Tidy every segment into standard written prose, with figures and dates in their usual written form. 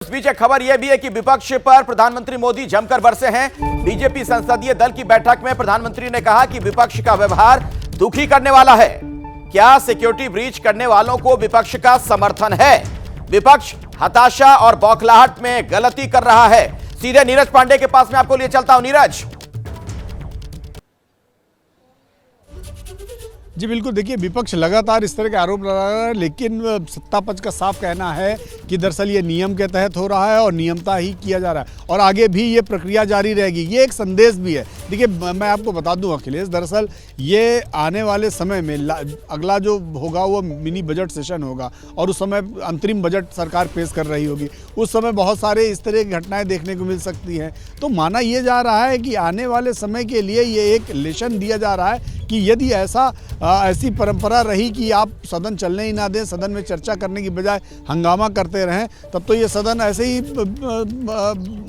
इस बीच एक खबर यह भी है कि विपक्ष पर प्रधानमंत्री मोदी जमकर बरसे हैं। बीजेपी संसदीय दल की बैठक में प्रधानमंत्री ने कहा कि विपक्ष का व्यवहार दुखी करने वाला है। क्या सिक्योरिटी ब्रीच करने वालों को विपक्ष का समर्थन है? विपक्ष हताशा और बौखलाहट में गलती कर रहा है। सीधे नीरज पांडे के पास में आपको लिए चलता हूं। नीरज जी बिल्कुल, देखिए विपक्ष लगातार इस तरह के आरोप लगा रहा है, लेकिन सत्ता पक्ष का साफ कहना है कि दरअसल ये नियम के तहत हो रहा है और नियमता ही किया जा रहा है और आगे भी ये प्रक्रिया जारी रहेगी। ये एक संदेश भी है। देखिए मैं आपको बता दूं अखिलेश, दरअसल ये आने वाले समय में अगला जो होगा वो मिनी बजट सेशन होगा और उस समय अंतरिम बजट सरकार पेश कर रही होगी। उस समय बहुत सारे इस तरह की घटनाएं देखने को मिल सकती हैं। तो माना ये जा रहा है कि आने वाले समय के लिए ये एक लेसन दिया जा रहा है कि यदि ऐसी परंपरा रही कि आप सदन चलने ही ना दें, सदन में चर्चा करने की बजाय हंगामा करते रहें, तब तो ये सदन ऐसे ही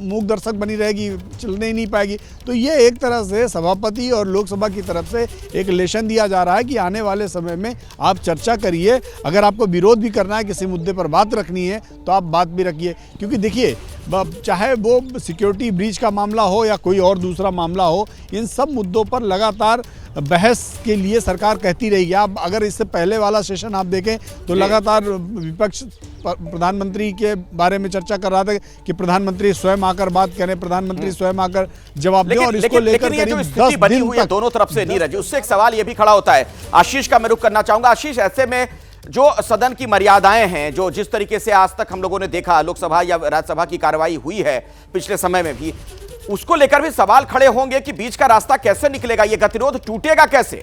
मूक दर्शक बनी रहेगी, चलने ही नहीं पाएगी। तो ये एक तरह से सभापति और लोकसभा की तरफ से एक लेसन दिया जा रहा है कि आने वाले समय में आप चर्चा करिए। अगर आपको विरोध भी करना है, किसी मुद्दे पर बात रखनी है, तो आप बात भी रखिए। क्योंकि देखिए चाहे वो सिक्योरिटी ब्रीच का मामला हो या कोई और दूसरा मामला हो, इन सब मुद्दों पर लगातार बहस के लिए सरकार कहती रहेगी। आप अगर इससे पहले वाला सेशन आप देखें तो लगातार विपक्ष प्रधानमंत्री के बारे में चर्चा कर रहा था कि प्रधानमंत्री स्वयं आकर बात करें, प्रधानमंत्री स्वयं आकर जवाब दें। और इसको लेकर ये जो स्थिति बनी हुई है दोनों तरफ से नीरज, उससे एक सवाल ये भी खड़ा होता है। आशीष का मैं रुख करना चाहूंगा। आशीष, ऐसे में जो सदन की मर्यादाएं हैं, जो जिस तरीके से आज तक हम लोगों ने देखा लोकसभा या राज्यसभा की कार्रवाई हुई है पिछले समय में भी, उसको लेकर भी सवाल खड़े होंगे कि बीच का रास्ता कैसे निकलेगा, ये गतिरोध टूटेगा कैसे?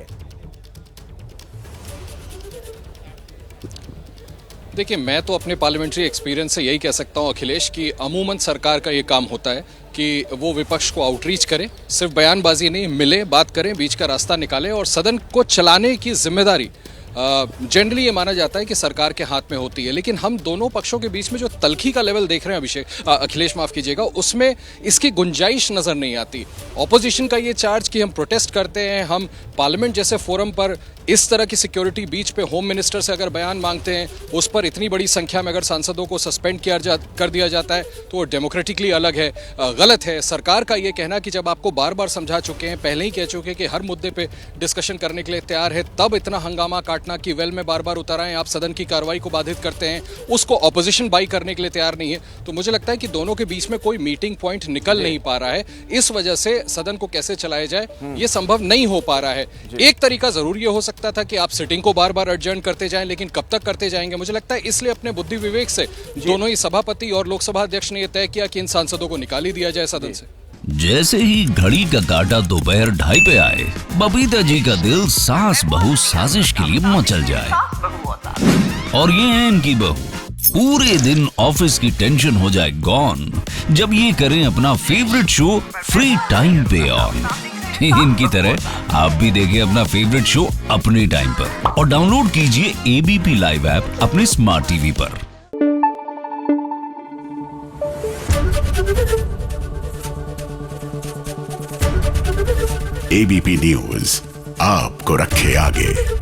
देखिए, मैं तो अपने पार्लियामेंट्री एक्सपीरियंस से यही कह सकता हूं अखिलेश कि अमूमन सरकार का ये काम होता है कि वो विपक्ष को आउटरीच करे, सिर्फ बयानबाजी नहीं, मिले, बात करें, बीच का रास्ता निकालें और सदन को चलाने की जिम्मेदारी जनरली ये माना जाता है कि सरकार के हाथ में होती है। लेकिन हम दोनों पक्षों के बीच में जो तल्खी का लेवल देख रहे हैं अखिलेश माफ कीजिएगा, उसमें इसकी गुंजाइश नजर नहीं आती। ऑपोजिशन का ये चार्ज कि हम प्रोटेस्ट करते हैं, हम पार्लियामेंट जैसे फोरम पर इस तरह की सिक्योरिटी बीच पे होम मिनिस्टर से अगर बयान मांगते हैं, उस पर इतनी बड़ी संख्या में अगर सांसदों को सस्पेंड कर दिया जाता है तो वो डेमोक्रेटिकली अलग है, गलत है। सरकार का ये कहना कि जब आपको बार बार समझा चुके हैं, पहले ही कह चुके हैं कि हर मुद्दे पे डिस्कशन करने के लिए तैयार है, तब इतना हंगामा काटना कि वेल में बार बार उतर आए, आप सदन की कार्रवाई को बाधित करते हैं, उसको ऑपोजिशन बाई करने के लिए तैयार नहीं है। तो मुझे लगता है कि दोनों के बीच में कोई मीटिंग पॉइंट निकल नहीं पा रहा है। इस वजह से सदन को कैसे चलाया जाए ये संभव नहीं हो पा रहा है। एक तरीका जरूर ये हो सकता था कि आप सिटिंग को बार बार एडजर्न करते जाएं, लेकिन कब तक करते जाएंगे? मुझे लगता है इसलिए अपने बुद्धि विवेक से दोनों ही सभापति और लोकसभा अध्यक्ष ने यह तय किया कि इन सांसदों को निकाल ही दिया जाए सदन से। जैसे ही घड़ी का काटा दोपहर 2:30 पे आए, बबीता जी का दिल सास बहू साजिश के लिए मचल जाए। और ये है इनकी बहू, पूरे दिन ऑफिस की टेंशन हो जाए गॉन जब ये करें अपना फेवरेट शो फ्री टाइम पे ऑन। इनकी तरह आप भी देखिए अपना फेवरेट शो अपने टाइम पर और डाउनलोड कीजिए एबीपी लाइव ऐप अपने स्मार्ट टीवी पर। एबीपी न्यूज आपको रखे आगे।